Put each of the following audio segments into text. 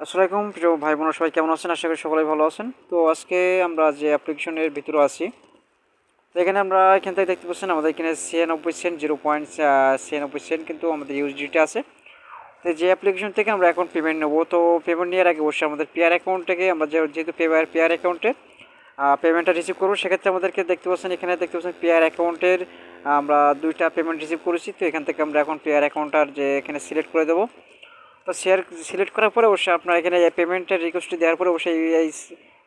আসসালামু আলাইকুম প্রিয় ভাই বোনেরা, সবাই কেমন আছেন? আশা করি সকলেই ভালো আছেন। তো আজকে আমরা যে অ্যাপ্লিকেশনের ভিতরে আছি, তো এখানে আমরা এখান থেকে দেখতে পাচ্ছেন আমাদের এখানে 96 সেন্ট 0.96 সেন্ট কিন্তু আমাদের ইউএসডিটি আছে। তো যে অ্যাপ্লিকেশন থেকে আমরা এখন পেমেন্ট নেবো, তো পেমেন্ট নেওয়ার আগে অবশ্যই আমাদের পেয়ার অ্যাকাউন্ট থেকে আমরা যেহেতু পেয়ার অ্যাকাউন্টে পেমেন্টটা রিসিভ করবো, সেক্ষেত্রে আমাদেরকে দেখতে পাচ্ছেন এখানে দেখতে পাচ্ছেন পেয়ার অ্যাকাউন্টের আমরা দুইটা পেমেন্ট রিসিভ করেছি। তো এখান থেকে আমরা এখন পেয়ার অ্যাকাউন্টটার যে এখানে সিলেক্ট করে দেবো। তো সিলেক্ট করার পরে অবশ্যই আপনার এখানে পেমেন্টের রিকোয়েস্ট দেওয়ার পরে অবশ্যই এই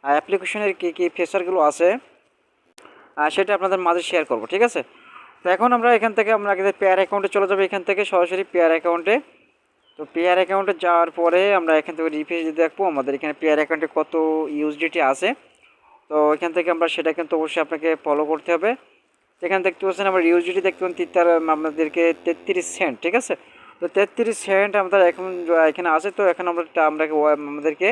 অ্যাপ্লিকেশনের কী কী ফিচারগুলো আছে সেটা আপনাদের মাঝে শেয়ার করব, ঠিক আছে? তো এখন আমরা এখান থেকে আমরা আগে পেয়ার অ্যাকাউন্টে চলে যাবো, এখান থেকে সরাসরি পেয়ার অ্যাকাউন্টে। তো পেয়ার অ্যাকাউন্টে যাওয়ার পরে আমরা এখান থেকে রিফ্রেশ দেখবো আমাদের এখানে পেয়ার অ্যাকাউন্টে কত ইউএসডিটি আছে। তো এখান থেকে আমরা সেটা কিন্তু অবশ্যই আপনাকে ফলো করতে হবে। এখানে দেখতে পাচ্ছেন আমরা ইউএসডিটি দেখতে পাচ্ছেন আমাদেরকে 33 সেন্ট, ঠিক আছে? তো 33 সেন্ট আমাদের এখন এখানে আছে। তো এখন আমরা আমাদেরকে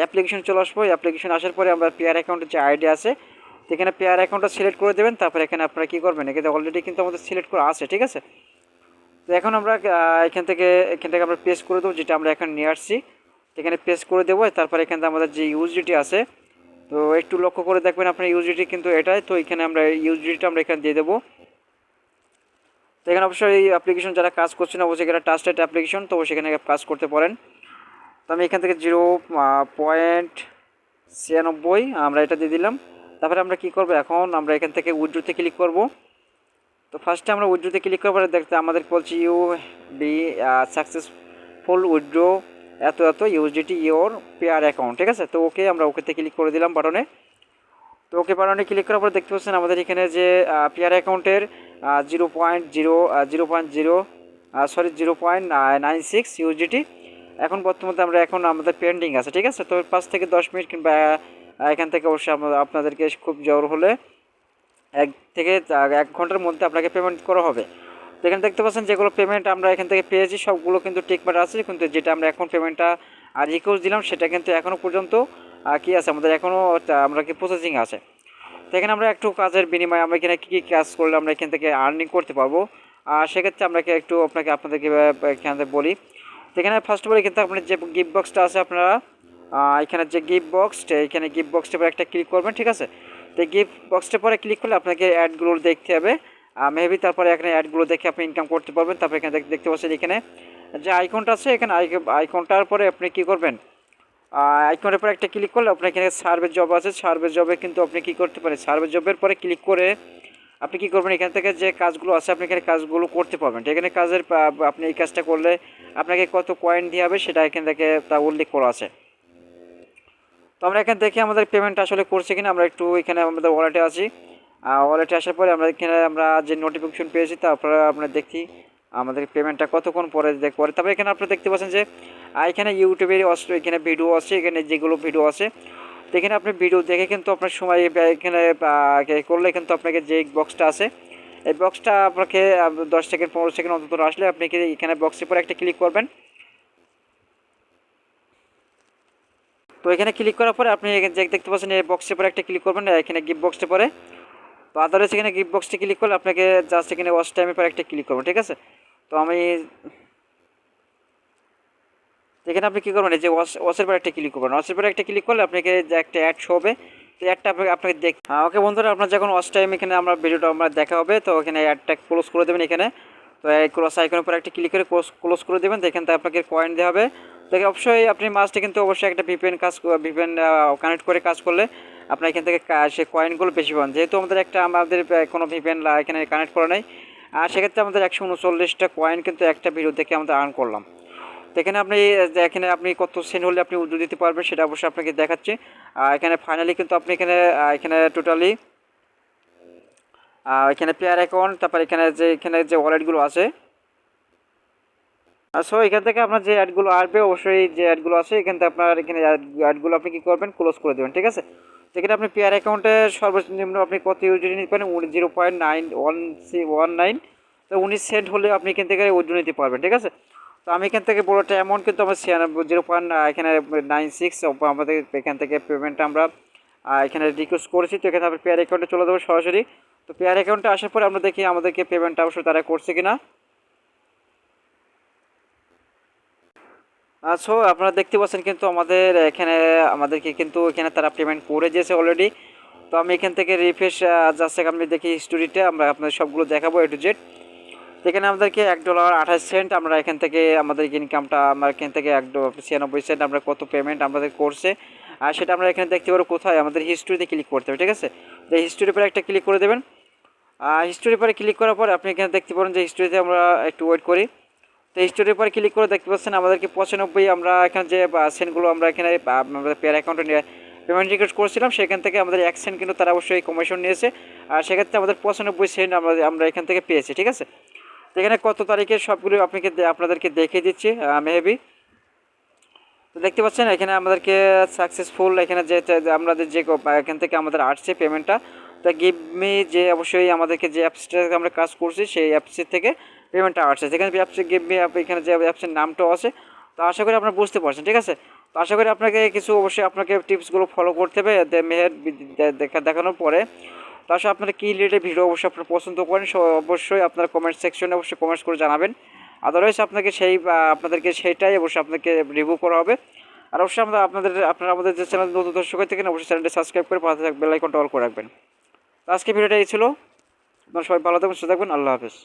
অ্যাপ্লিকেশন চলে আসবো। অ্যাপ্লিকেশন আসার পরে আমরা পেয়ার অ্যাকাউন্টের যে আইডি আছে, তো এখানে পেয়ার অ্যাকাউন্টটা সিলেক্ট করে দেবেন। তারপরে এখানে আপনারা কী করবেন, এখানে অলরেডি কিন্তু আমাদের সিলেক্ট করা আছে, ঠিক আছে? তো এখন আমরা এখান থেকে আমরা পেস্ট করে দেবো, যেটা আমরা এখন নিয়ে আসছি। এখানে পেস্ট করে দেবো। তারপরে এখানে আমাদের যে ইউএসডিটি আছে, তো একটু লক্ষ্য করে দেখবেন আপনার ইউএসডিটি কিন্তু এটাই। তো এখানে আমরা ইউএসডিটিটা আমরা এখানে দিয়ে দেবো। তো এখানে অবশ্যই এই অ্যাপ্লিকেশন যারা কাজ করছেন অবশ্যই এখানে ট্রাস্টেড অ্যাপ্লিকেশন, তো সেখানে কাজ করতে পারেন। তো আমি এখান থেকে 0.96 আমরা এটা দিয়ে দিলাম। তারপরে আমরা কী করবো, এখন আমরা এখান থেকে উইথড্রোতে ক্লিক করব। তো ফার্স্টে আমরা উইথড্রোতে ক্লিক করার পরে দেখতে আমাদের বলছি ইউ বি সাকসেসফুল উইথড্রো এত ইউএসডিটি ইওর পেয়ার অ্যাকাউন্ট, ঠিক আছে? তো আমরা ওকেতে ক্লিক করে দিলাম বাটনে। তো ওকে বাটনে ক্লিক করার পর দেখতে পাচ্ছেন আমাদের এখানে যে পেয়ার অ্যাকাউন্টের 0.96 ইউজিটি এখন বর্তমানে এখন আমাদের পেন্ডিং আছে, ঠিক আছে? তো 5 থেকে 10 মিনিট কিংবা এখান থেকে অবশ্যই আপনাদেরকে খুব জোর হলে 1 ঘন্টার মধ্যে আপনাকে পেমেন্ট করা হবে। তো এখানে দেখতে পাচ্ছেন যেগুলো পেমেন্ট আমরা এখান থেকে পেয়েছি সবগুলো কিন্তু টিকমার্ক আছে, কিন্তু যেটা আমরা এখন পেমেন্টটা রিকোয়েস্ট দিলাম সেটা কিন্তু এখনও পর্যন্ত কী আছে, আমাদের এখনও আমরা কি প্রসেসিং আছে। তো এখানে আমরা একটু কাজের বিনিময়ে আমরা এখানে কী কী কাজ করলে আমরা এখান থেকে আর্নিং করতে পারবো, আর সেক্ষেত্রে আমরা একটু আপনাদেরকে এখান থেকে বলি। তো এখানে ফার্স্ট অফ অল এখান থেকে আপনার যে গিফট বক্সটা আছে, আপনারা এখানে যে গিফট বক্সটা, এখানে গিফট বক্সটার পরে একটা ক্লিক করবেন, ঠিক আছে? তো গিফট বক্সটার পরে ক্লিক করলে আপনাকে অ্যাডগুলো দেখতে হবে। মেবি তারপরে এখানে অ্যাডগুলো দেখে আপনি ইনকাম করতে পারবেন। তারপরে এখানে দেখতে পাচ্ছেন এখানে যে আইকনটা আছে, এখানে আইকনটার পরে আপনি কী করবেন, আইকনের পরে একটা ক্লিক করলে আপনার এখানে সার্ভে জব আছে, সার্ভে জবে কিন্তু আপনি কী করতে পারেন, সার্ভে জবের পরে ক্লিক করে আপনি কী করবেন, এখান থেকে যে কাজগুলো আছে আপনি এখানে কাজগুলো করতে পারবেন। এখানে কাজের আপনি এই কাজটা করলে আপনাকে কত কয়েন দেওয়া হবে সেটা এখান থেকে তা উল্লেখ করা আছে। তো আমরা এখান থেকে আমাদের পেমেন্ট আসলে করছে কিনা আমরা একটু এখানে আমাদের ওয়ালেটে আছি। ওয়ালেটে আসার পরে আমরা এখানে আমরা যে নোটিফিকেশন পেয়েছি তারপরে আমরা দেখি আমাদের পেমেন্টটা কতক্ষণ পরে করে। তারপরে এখানে আপনারা দেখতে পাচ্ছেন যে এখানে ইউটিউবের এখানে ভিডিও আছে, এখানে যেগুলো ভিডিও আছে, তো এখানে আপনি ভিডিও দেখে কিন্তু আপনার সময় এখানে করলে কিন্তু আপনাকে যে বক্সটা আছে এই বক্সটা আপনাকে 10 সেকেন্ড 15 সেকেন্ড অন্তত আসলে আপনি এখানে বক্সের পরে একটা ক্লিক করবেন। তো এখানে ক্লিক করার পরে আপনি দেখতে পাচ্ছেন এই বক্সের পরে একটা ক্লিক করবেন, এখানে গিফট বক্সটা পরে। তো আদারওয়াইজ এখানে গিফট বক্সটা ক্লিক করলে আপনাকে জাস্ট এখানে ওয়াচ টাইমের পরে একটা ক্লিক করবেন, ঠিক আছে? তো এখানে আপনি কী করবেন, এই যে ওয়াচের পরে একটা ক্লিক করবেন। ওয়াচের পরে একটা ক্লিক করলে আপনাকে যে একটা অ্যাড শো হবে, তো অ্যাডটা আপনাকে ওকে বন্ধুরা, আপনার যখন ওয়াচ টাইম এখানে আমরা ভিডিওটা আমরা দেখা হবে, তো এখানে অ্যাডটা ক্লোজ করে দেবেন এখানে। তো এই ক্লোজ আইকনের উপর একটা ক্লিক করে ক্লোজ করে দেবেন। তো এখান থেকে আপনাকে কয়েন দেওয়া হবে। তো অবশ্যই আপনি মাস্টে কিন্তু অবশ্যই একটা ভিপিএন কানেক্ট করে কাজ করলে আপনার এখান থেকে সেই কয়েনগুলো বেশি পান। যেহেতু আমাদের কোনো ভিপিএন এখানে কানেক্ট করা নেই, আর সেক্ষেত্রে আমাদের 139টা কয়েন কিন্তু একটা ভিডিও থেকে আমাদের আর্ন করলাম। তো এখানে আপনি কত সেন্ট হলে আপনি উইথড্র দিতে পারবেন সেটা অবশ্যই আপনাকে দেখাচ্ছি। এখানে ফাইনালি কিন্তু আপনি এখানে টোটালি এখানে পেয়ার অ্যাকাউন্ট, তারপর এখানে যে ওয়ালেটগুলো আছে, সো এখান থেকে আপনার যে অ্যাডগুলো আসবে অবশ্যই যে অ্যাডগুলো আছে এখান থেকে আপনার এখানে অ্যাডগুলো আপনি কী করবেন, ক্লোজ করে দেবেন, ঠিক আছে? সেখানে আপনি পেয়ার অ্যাকাউন্টে সর্বনিম্ন আপনি কত ইউজিটি নিতে পারেন, 0.919, তো 19 সেন্ট হলে আপনি এখান থেকে উইথড্র নিতে পারবেন, ঠিক আছে? তো আমি এখান থেকে বড়টা অ্যামাউন্ট কিন্তু আমার 0.96 আমাদের এখান থেকে পেমেন্টটা আমরা এখানে রিকোয়েস্ট করেছি। তো এখানে আমরা পেয়ার অ্যাকাউন্টে চলে যাবো সরাসরি। তো পেয়ার অ্যাকাউন্টে আসার পরে আমরা দেখি আমাদেরকে পেমেন্টটা অবশ্যই তারা করছে কিনা। সো আপনারা দেখতে পাচ্ছেন কিন্তু আমাদের এখানে আমাদেরকে কিন্তু এখানে তারা পেমেন্ট করে দিয়েছে অলরেডি। তো আমি এখান থেকে রিফ্রেশ জাস্ট আমি দেখি হিস্টোরিতে আমরা আপনাদের সবগুলো দেখাবো এ টু জেড। এখানে আমাদেরকে $1.28 আমরা এখান থেকে আমাদের ইনকামটা আমরা এখান থেকে 96 সেন্ট আমরা কত পেমেন্ট আমাদের করছে, আর সেটা আমরা এখানে দেখতে পারবো কোথায় আমাদের হিস্টোরিতে ক্লিক করতে হবে। ঠিক আছে, তো হিস্টোরির পরে একটা ক্লিক করে দেবেন। হিস্টোরির পরে ক্লিক করার পরে আপনি এখানে দেখতে পারেন যে হিস্টোরিতে আমরা একটু ওয়েট করি। তো হিস্টোরির পরে ক্লিক করে দেখতে পাচ্ছেন আমাদেরকে 95 আমরা এখানে যে সেন্টগুলো আমরা এখানে আমাদের পেয়ার অ্যাকাউন্টে নিয়ে পেমেন্ট রিকোয়েস্ট করছিলাম সেখান থেকে আমাদের 1 সেন্ট কিন্তু তারা অবশ্যই কমিশন নিয়েছে, আর সেক্ষেত্রে আমাদের 95 সেন্ট আমরা এখান থেকে পেয়েছি। ঠিক আছে, তো এখানে কত তারিখে সবগুলো আপনাদেরকে দেখিয়ে দিচ্ছি মেবি। তো দেখতে পাচ্ছেন এখানে আমাদেরকে সাকসেসফুল এখানে যে আমাদের যে এখান থেকে আমাদের আসছে পেমেন্টটা। তো গিভ মি যে অবশ্যই আমাদেরকে যে অ্যাপসটাতে আমরা কাজ করছি সেই অ্যাপসের থেকে পেমেন্টটা আসছে, সেখানে অ্যাপসে গিভ মি এখানে যে অ্যাপসের নামটাও আছে। তো আশা করি আপনারা বুঝতে পারছেন। ঠিক আছে, তো আশা করি আপনাকে কিছু অবশ্যই আপনাকে টিপসগুলো ফলো করতে হবে মেহের দেখানোর পরে। তো আসলে আপনারা কী রিলেটেড ভিডিও অবশ্যই আপনারা পছন্দ করেন অবশ্যই আপনারা কমেন্ট সেকশনে অবশ্যই কমেন্টস করে জানাবেন। আদারওয়াইজ আপনাকে আপনাদেরকে সেইটাই অবশ্যই আপনাকে রিভিউ করা হবে। আর অবশ্যই আপনারা আমাদের যে চ্যানেল নতুন দর্শক হয়ে থাকেন অবশ্যই চ্যানেলটি সাবস্ক্রাইব করে পাশে বেল আইকনটা অল করে রাখবেন। তো আজকে ভিডিওটা এই ছিল। আপনারা সবাই ভালো থাকবেন, সুস্থ থাকবেন। আল্লাহ হাফেজ।